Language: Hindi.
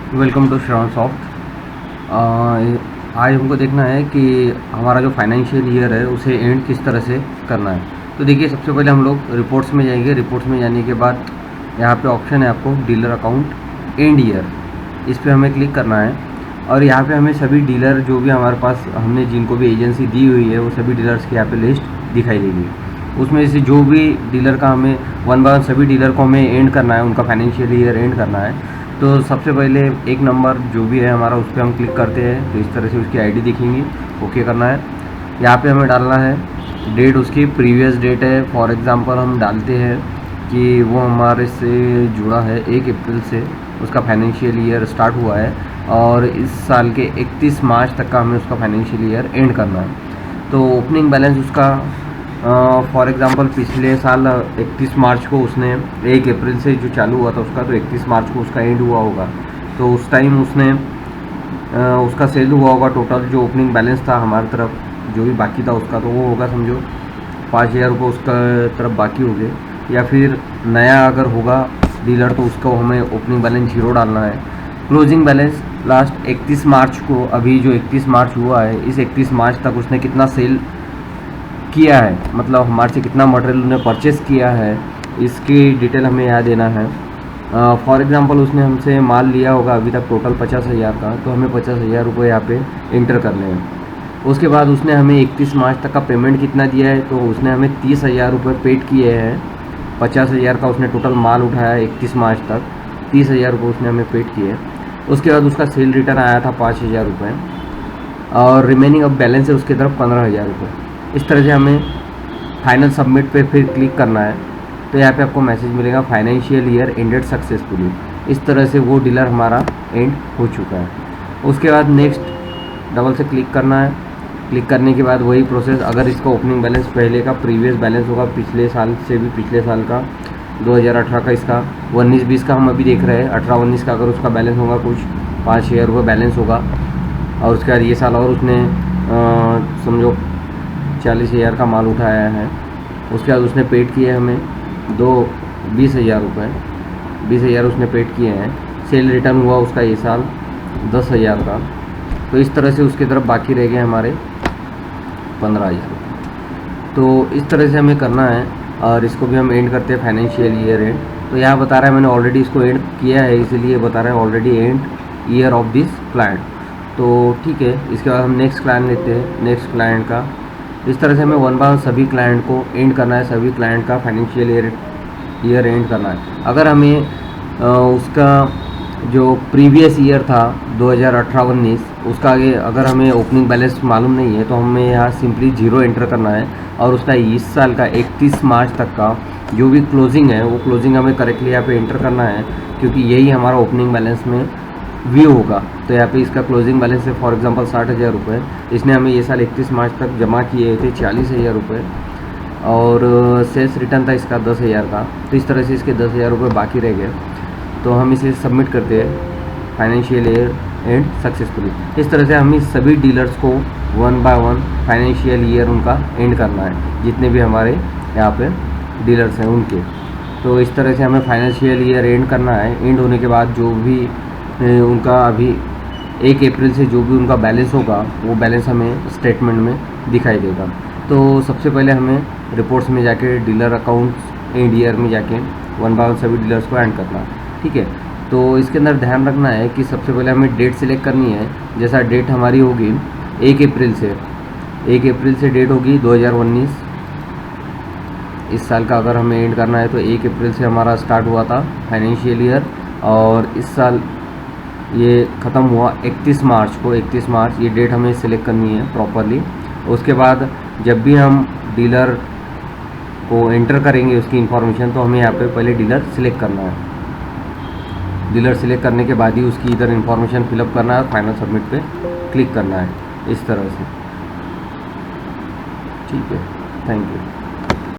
Welcome to Shravan soft. आज हमको देखना है कि हमारा जो फाइनेंशियल ईयर है उसे एंड किस तरह से करना है। तो देखिए, सबसे पहले हम लोग रिपोर्ट्स में जाएंगे। रिपोर्ट्स में जाने के बाद यहाँ पे ऑप्शन है आपको डीलर अकाउंट एंड ईयर, इस पर हमें क्लिक करना है। और यहाँ पे हमें सभी डीलर जो भी हमारे पास हमने जिनको भी एजेंसी दी हुई है वो सभी डीलर्स की यहाँ पे लिस्ट दिखाई देगी। उसमें से जो भी डीलर का हमें वन बाय वन सभी डीलर को हमें एंड करना है, उनका फाइनेंशियल ईयर एंड करना है। तो सबसे पहले एक नंबर जो भी है हमारा उस पर हम क्लिक करते हैं तो इस तरह से उसकी आईडी दिखेंगी। ओके करना है। यहाँ पे हमें डालना है डेट, उसकी प्रीवियस डेट है। फॉर एग्जांपल हम डालते हैं कि वो हमारे से जुड़ा है 1 अप्रैल से, उसका फाइनेंशियल ईयर स्टार्ट हुआ है और इस साल के 31 मार्च तक का हमें उसका फाइनेंशियल ईयर एंड करना है। तो ओपनिंग बैलेंस उसका फॉर एग्ज़ाम्पल पिछले साल 31 मार्च को उसने 1 अप्रैल से जो चालू हुआ था उसका, तो 31 मार्च को उसका एंड हुआ होगा। तो उस टाइम उसने उसका सेल हुआ होगा टोटल जो ओपनिंग बैलेंस था हमारी तरफ जो भी बाकी था उसका, तो वो होगा समझो 5,000 रुपये उसका तरफ बाकी हो गए। या फिर नया अगर होगा डीलर तो उसको हमें ओपनिंग बैलेंस 0 डालना है। क्लोजिंग बैलेंस लास्ट 31 मार्च को, अभी जो 31 मार्च हुआ है इस 31 मार्च तक उसने कितना सेल किया है, मतलब हमारे से कितना मटेरियल उन्हें परचेस किया है, इसकी डिटेल हमें यहाँ देना है। फॉर एग्जांपल उसने हमसे माल लिया होगा अभी तक टोटल 50,000 का, तो हमें 50,000 रुपये यहाँ पे इंटर करने हैं। उसके बाद उसने हमें 31 मार्च तक का पेमेंट कितना दिया है, तो उसने हमें 30,000 रुपये पेड किए हैं। 50,000 का उसने टोटल माल उठाया 31 मार्च तक, 30,000 रुपये उसने हमें पेड किए। उसके बाद उसका सेल रिटर्न आया था 5,000 रुपये और रिमेनिंग अब बैलेंस है उसकी तरफ 15,000 रुपये। इस तरह से हमें फाइनल सबमिट पे फिर क्लिक करना है। तो यहाँ पे आपको मैसेज मिलेगा फाइनेंशियल ईयर एंडेड सक्सेसफुली। इस तरह से वो डीलर हमारा एंड हो चुका है। उसके बाद नेक्स्ट डबल से क्लिक करना है। क्लिक करने के बाद वही प्रोसेस, अगर इसका ओपनिंग बैलेंस पहले का प्रीवियस बैलेंस होगा पिछले साल से भी, पिछले साल का 2018 का, इसका 19-20 का हम अभी देख रहे हैं, 18-19 का अगर उसका बैलेंस होगा कुछ 5,000 रुपये बैलेंस होगा और उसके बाद ये साल और उसने समझो 40,000 का माल उठाया है। उसके बाद उसने पेड किए हमें 20,000 रुपये, 20,000 उसने पेड किए हैं। सेल रिटर्न हुआ उसका ये साल 10,000 का। तो इस तरह से उसकी तरफ बाकी रह गए हमारे 15,000 रुपये। तो इस तरह से हमें करना है और इसको भी हम एंड करते हैं फाइनेंशियल ईयर एंड। तो यहाँ बता रहा है मैंने ऑलरेडी इसको एंड किया है, इसीलिए बता रहा है already and year of this client. तो ठीक है, इसके बाद हम नेक्स्ट क्लाइंट लेते हैं, नेक्स्ट क्लाइंट का। इस तरह से हमें वन बाय वन सभी क्लाइंट को एंड करना है, सभी क्लाइंट का फाइनेंशियल ईयर एंड करना है। अगर हमें उसका जो प्रीवियस ईयर था 2018-19 उसका आगे अगर हमें ओपनिंग बैलेंस मालूम नहीं है तो हमें यहाँ सिंपली 0 एंटर करना है और उसका इस साल का 31 मार्च तक का जो भी क्लोजिंग है वो क्लोजिंग हमें करेक्टली यहाँ पे एंटर करना है, क्योंकि यही हमारा ओपनिंग बैलेंस में व्यू होगा। तो यहाँ पे इसका क्लोजिंग बैलेंस है फॉर एग्जांपल 60,000 रुपये। इसने हमें ये साल 31 मार्च तक जमा किए थे 40,000 रुपये और सेल्स रिटर्न था इसका 10,000 का। तो इस तरह से इसके 10,000 रुपये बाकी रह गए। तो हम इसे सबमिट करते हैं फाइनेंशियल ईयर एंड सक्सेसफुली। इस तरह से हमें सभी डीलर्स को one by one financial year उनका एंड करना है, जितने भी हमारे यहाँ पे डीलर्स हैं उनके। तो इस तरह से हमें फाइनेंशियल ईयर एंड करना है। एंड होने के बाद जो भी उनका अभी 1 अप्रैल से जो भी उनका बैलेंस होगा वो बैलेंस हमें स्टेटमेंट में दिखाई देगा। तो सबसे पहले हमें रिपोर्ट्स में जाके डीलर अकाउंट्स एंड ईयर में जाके वन बाय वन सभी डीलर्स को एंड करना, ठीक है। तो इसके अंदर ध्यान रखना है कि सबसे पहले हमें डेट सिलेक्ट करनी है। जैसा डेट हमारी होगी 1 अप्रैल से, 1 अप्रैल से डेट होगी 2019 इस साल का अगर हमें एंड करना है तो 1 अप्रैल से हमारा स्टार्ट हुआ था फाइनेंशियल ईयर और इस साल ये ख़त्म हुआ 31 मार्च को। 31 मार्च ये डेट हमें सिलेक्ट करनी है प्रॉपरली। उसके बाद जब भी हम डीलर को एंटर करेंगे उसकी इन्फॉर्मेशन, तो हमें यहाँ पे पहले डीलर सिलेक्ट करना है। डीलर सिलेक्ट करने के बाद ही उसकी इधर इन्फॉर्मेशन फिलअप करना है और फाइनल सबमिट पे क्लिक करना है, इस तरह से, ठीक है। Thank you.